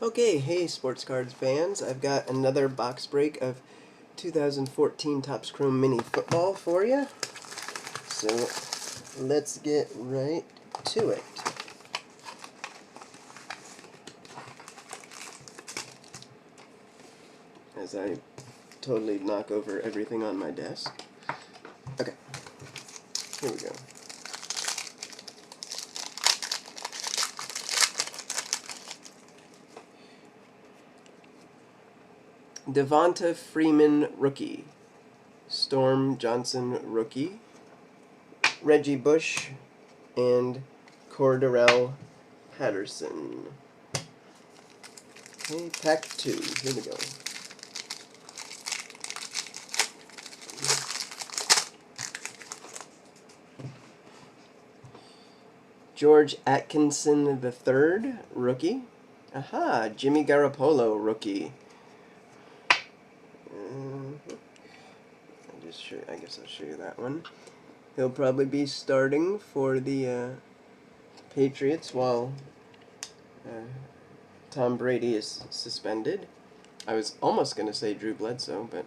Okay, hey sports cards fans, I've got another box break of 2014 Topps Chrome Mini Football for you. So let's get right to it. As I totally knock over everything on my desk. Okay, here we go. Devonta Freeman, rookie. Storm Johnson, rookie. Reggie Bush and Cordarrelle Patterson. Okay, pack 2. Here we go. George Atkinson III, rookie. Aha, Jimmy Garoppolo, rookie. I guess I'll show you that one. He'll probably be starting for the Patriots while Tom Brady is suspended. I was almost going to say Drew Bledsoe, but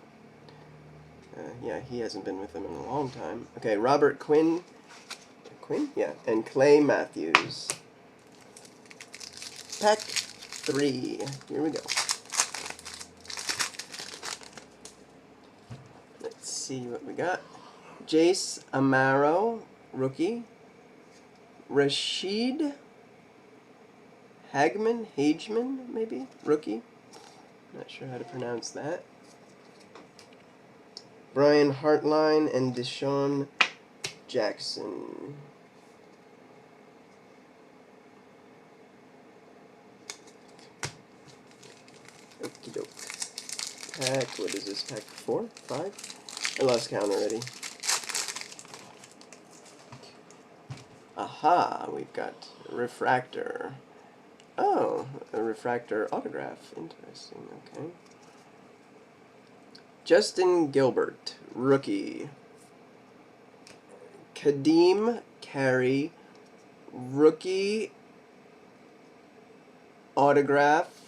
yeah, he hasn't been with them in a long time. Okay, Robert Quinn? Yeah, and Clay Matthews. Pack 3. Here we go. Let's see what we got. Jace Amaro, rookie. Rashid Hageman, maybe? Rookie. Not sure how to pronounce that. Brian Hartline and Deshaun Jackson. Okie doke. Pack, what is this? Pack 4? 5? I lost count already. Aha, we've got Refractor. Oh, a Refractor autograph. Interesting, okay. Justin Gilbert, rookie. Kadeem Carey, rookie autograph.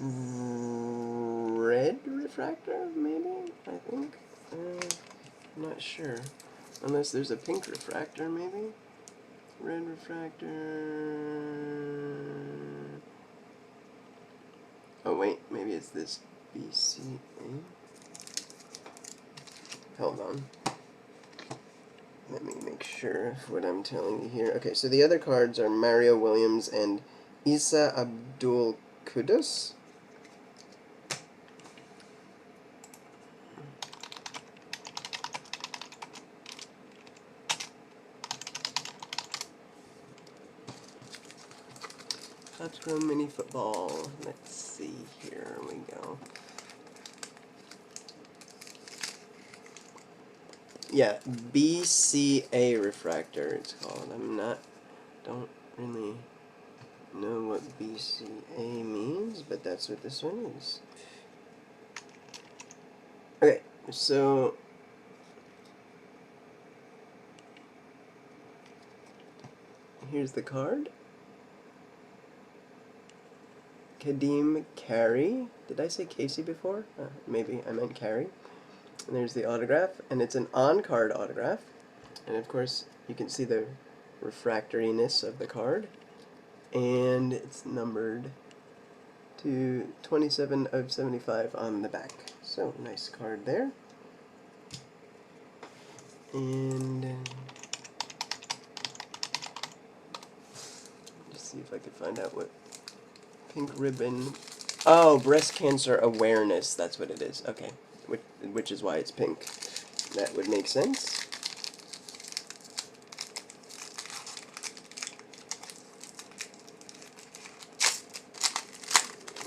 Red Refractor, maybe? I think. I'm not sure. Unless there's a pink Refractor, maybe? Red Refractor. Oh, wait. Maybe it's this BCA. Hold on. Let me make sure of what I'm telling you here. Okay, so the other cards are Mario Williams and Isa Abdul Kudus. Topps Chrome Mini Football. Let's see. Here we go. Yeah, BCA Refractor it's called. Don't really know what BCA means, but that's what this one is. Okay, so here's the card. Kadeem Carey. Did I say Casey before? Maybe I meant Carey. And there's the autograph, and it's an on-card autograph. And of course, you can see the refractoriness of the card. And it's numbered to 27 of 75 on the back. So, nice card there. And let's see if I could find out what pink ribbon. Oh, breast cancer awareness. That's what it is. Okay, which is why it's pink. That would make sense.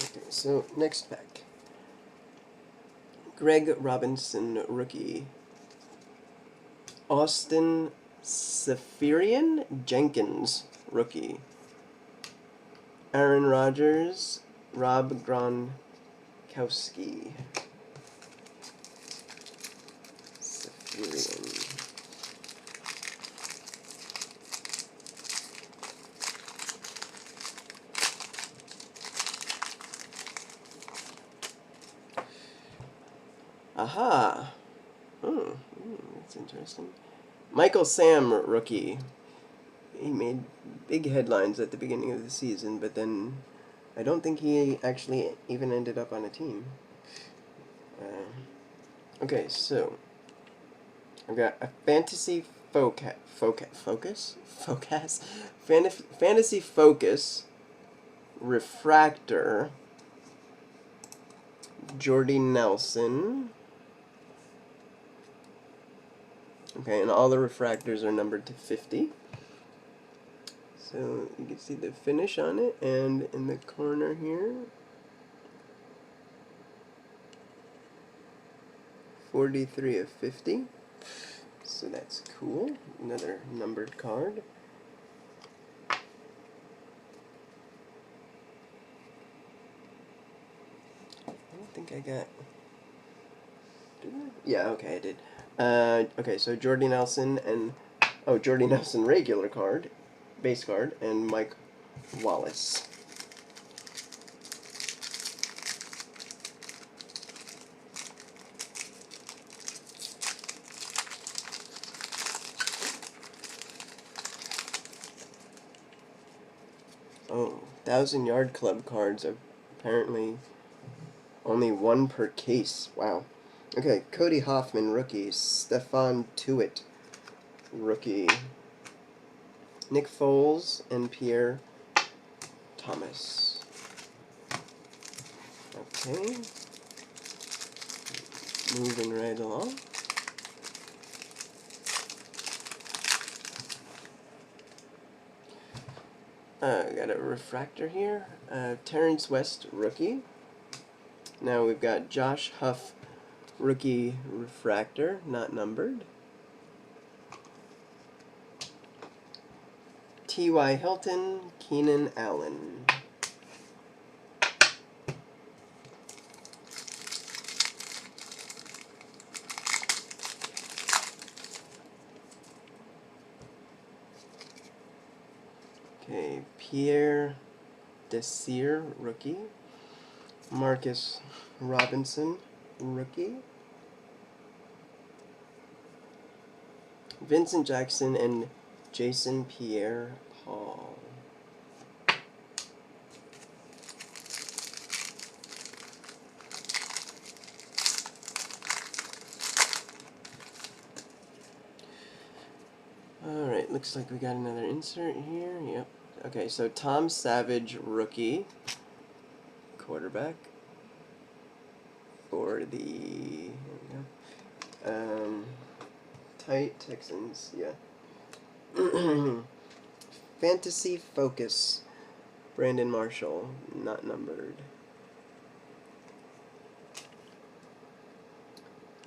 Okay, so next pack. Greg Robinson, rookie. Austin Seferian Jenkins, rookie. Aaron Rodgers, Rob Gronkowski. Seferian. Aha! That's interesting. Michael Sam rookie. He made big headlines at the beginning of the season, but then I don't think he actually even ended up on a team. Okay, so I've got a fantasy focus refractor Jordy Nelson. Okay, and all the refractors are numbered to 50. So you can see the finish on it, and in the corner here, 43 of 50. So that's cool. Another numbered card. I don't think I got... Did I? Yeah, okay, I did. Okay, so Jordy Nelson and... Oh, Jordy Nelson regular card, base card, and Mike Wallace. Oh, 1,000-yard club cards are apparently only one per case. Wow. Okay, Cody Hoffman, rookie. Stefan Tuitt, rookie. Nick Foles and Pierre Thomas. Okay. Moving right along. Got a refractor here. Terrence West, rookie. Now we've got Josh Huff, rookie refractor, not numbered. T.Y. Hilton, Keenan Allen. Okay, Pierre Desir, rookie. Marcus Robinson, rookie. Vincent Jackson and Jason Pierre-Paul. Alright, looks like we got another insert here. Yep. Okay, so Tom Savage, rookie. Quarterback. For the... Here we go. Tight Texans, yeah. Fantasy Focus. Brandon Marshall, not numbered.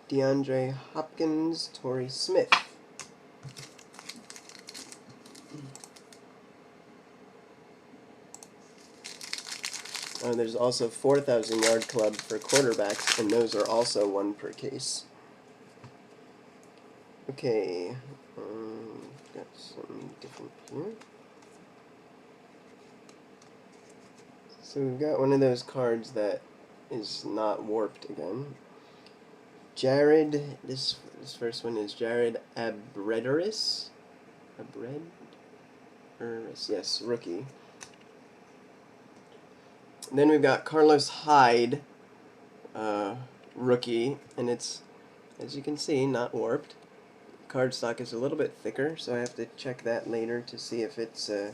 DeAndre Hopkins, Torrey Smith. There's also 4,000-yard club for quarterbacks, and those are also one per case. Okay, got something different here. So we've got one of those cards that is not warped again. Jared, this first one is Jared Abredaris. Yes, rookie. And then we've got Carlos Hyde, rookie, and it's, as you can see, not warped. Cardstock is a little bit thicker, so I have to check that later to see if it's to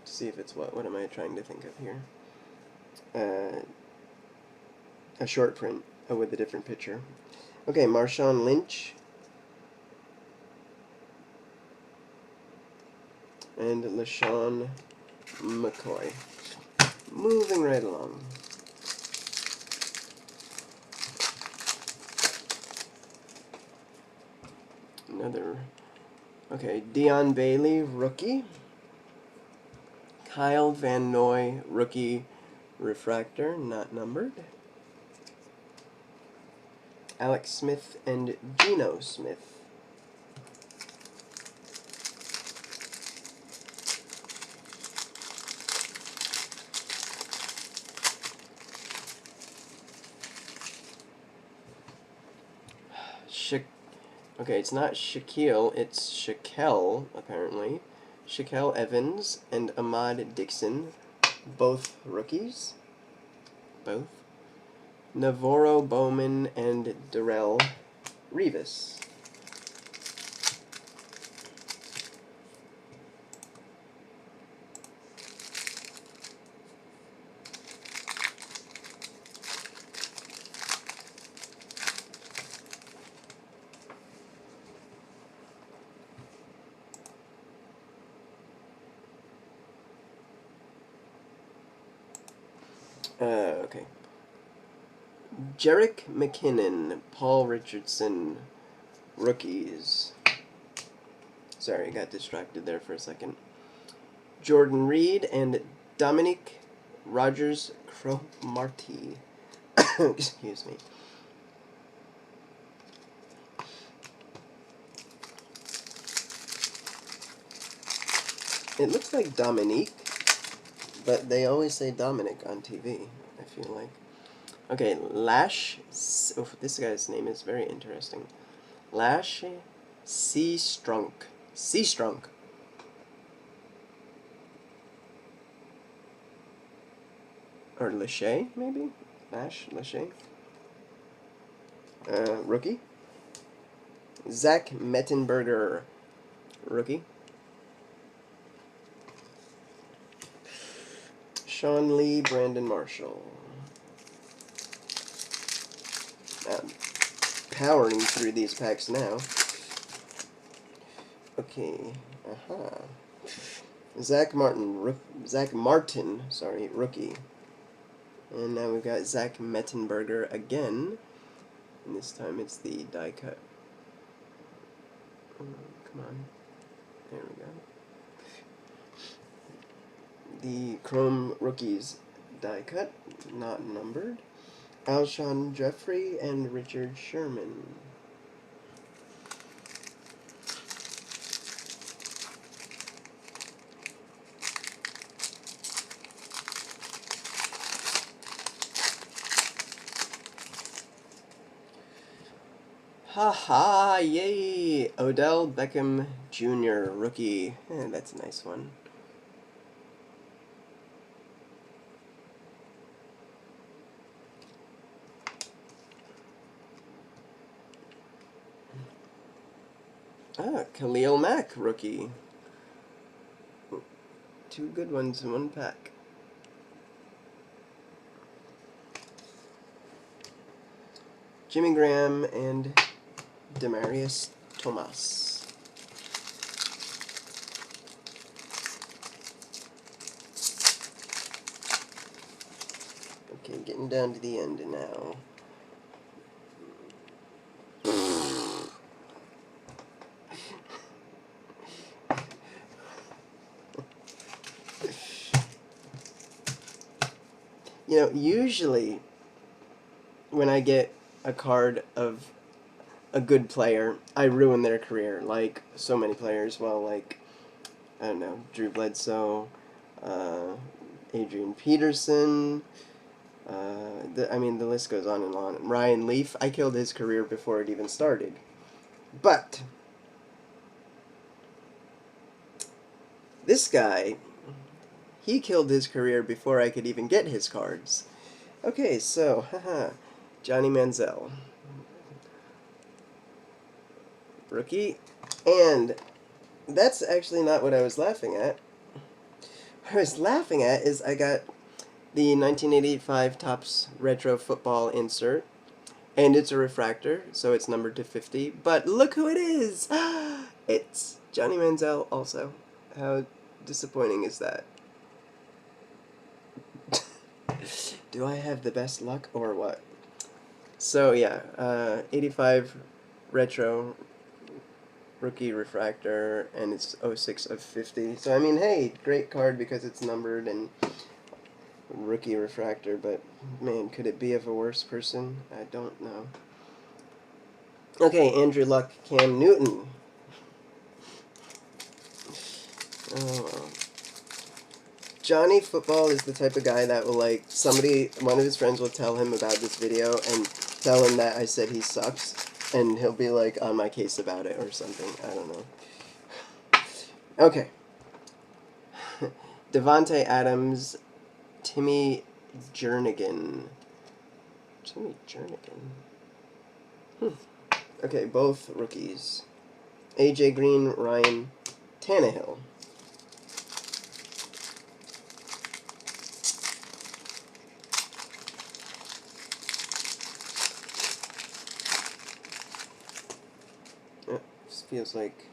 see if it's what am I trying to think of here? A short print with a different picture. Okay, Marshawn Lynch and LaShawn McCoy. Moving right along. Another... Okay, Dion Bailey, rookie. Kyle Van Noy, rookie refractor, not numbered. Alex Smith and Geno Smith. Okay, it's not Shaquille, it's Shaquille, apparently. Shaquille Evans and Ahmad Dixon, both rookies. Both. Navarro Bowman and Darrell Revis. Okay. Jerick McKinnon, Paul Richardson, rookies. Sorry, I got distracted there for a second. Jordan Reed and Dominic Rogers Cromartie. Excuse me. It looks like Dominique, but they always say Dominic on TV, I feel like. Okay, Lash. Oh, this guy's name is very interesting. Lash Seastrunk. Seastrunk. Or Lachey, maybe? Lash Lachey. Rookie. Zach Mettenberger, rookie. Sean Lee, Brandon Marshall. I'm powering through these packs now. Okay. Zach Martin, sorry, rookie. And now we've got Zach Mettenberger again. And this time it's the die cut. Come on. There we go. The Chrome Rookies die cut, not numbered. Alshon Jeffrey and Richard Sherman. Haha, yay! Odell Beckham Jr., rookie. That's a nice one. Khalil Mack, rookie. Two good ones in one pack. Jimmy Graham and Demarius Thomas. Okay, getting down to the end now. You know, usually when I get a card of a good player, I ruin their career, like so many players. Well, like, I don't know, Drew Bledsoe, Adrian Peterson, I mean, the list goes on and on. Ryan Leaf, I killed his career before it even started. But this guy, he killed his career before I could even get his cards. Okay, so, Johnny Manziel. Rookie. And that's actually not what I was laughing at. What I was laughing at is I got the 1985 Topps Retro Football insert, and it's a refractor, so it's numbered to 50, but look who it is! It's Johnny Manziel also. How disappointing is that? Do I have the best luck or what? So yeah, 85 Retro Rookie Refractor, and it's 06 of 50. So I mean, hey, great card because it's numbered and Rookie Refractor, but man, could it be of a worse person? I don't know. Okay, Andrew Luck, Cam Newton. Oh, well. Johnny Football is the type of guy that will, like, one of his friends will tell him about this video and tell him that I said he sucks. And he'll be like on my case about it or something. I don't know. Okay. Devontae Adams, Timmy Jernigan. Timmy Jernigan. Okay, both rookies. AJ Green, Ryan Tannehill. This feels like...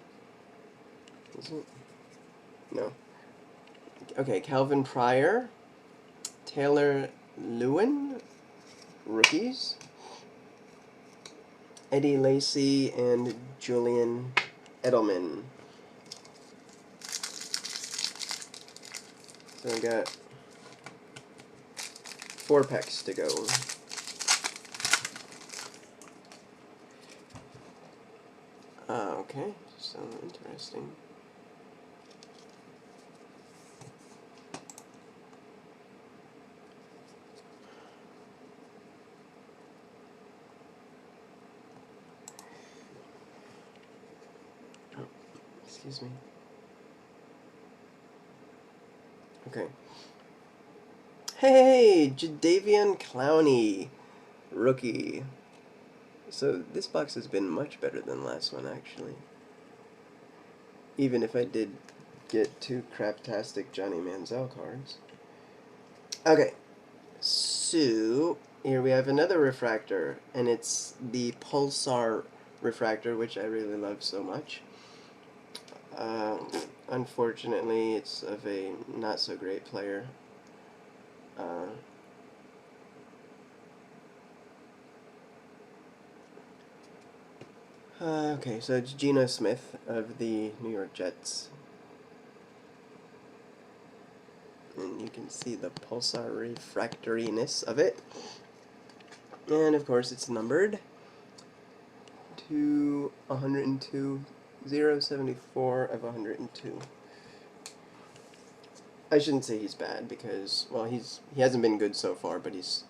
Is it? No. Okay, Calvin Pryor, Taylor Lewin, rookies. Eddie Lacy and Julian Edelman. So I got 4 packs to go. Okay, so interesting. Oh, excuse me. Okay. Hey, Jadeveon Clowney, rookie. So this box has been much better than the last one, actually. Even if I did get 2 craptastic Johnny Manziel cards. Okay, so here we have another refractor, and it's the Pulsar refractor, which I really love so much. Unfortunately, it's of a not so great player. Okay, so it's Geno Smith of the New York Jets. And you can see the Pulsar refractoriness of it. And of course it's numbered to 102, 074 of 102. I shouldn't say he's bad because, well, he hasn't been good so far, but he's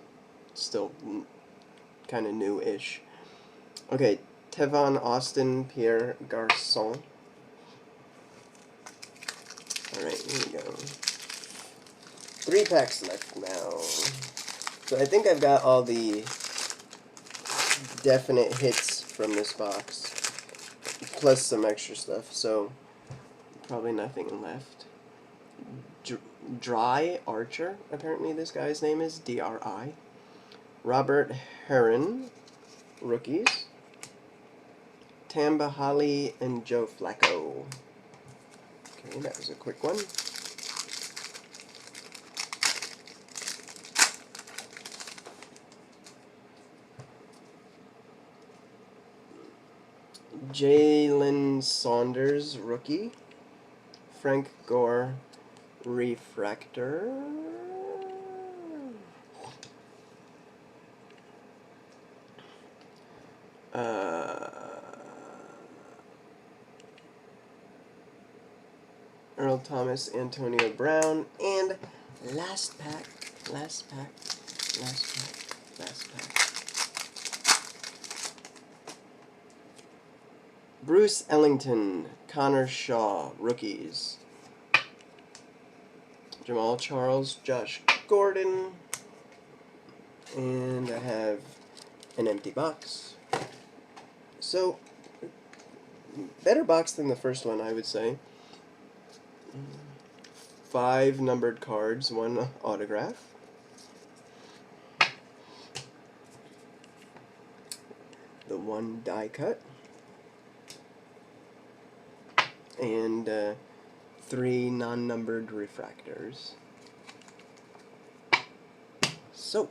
still kind of new-ish. Okay, Tevon Austin Pierre Garçon. Alright, here we go. 3 packs left now. So I think I've got all the definite hits from this box, plus some extra stuff, so probably nothing left. Dry Archer, apparently this guy's name is, D-R-I. Robert Herron, rookies. Tamba Hali and Joe Flacco. Okay, that was a quick one. Jalen Saunders, rookie. Frank Gore, refractor. Earl Thomas, Antonio Brown, and last pack. Bruce Ellington, Connor Shaw, rookies. Jamal Charles, Josh Gordon, and I have an empty box. So, better box than the first one, I would say. 5 numbered cards, 1 autograph. The 1 die cut. And 3 non-numbered refractors. So,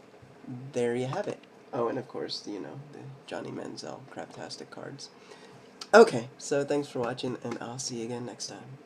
there you have it. Oh, and of course, you know, the Johnny Manziel craptastic cards. Okay, so thanks for watching, and I'll see you again next time.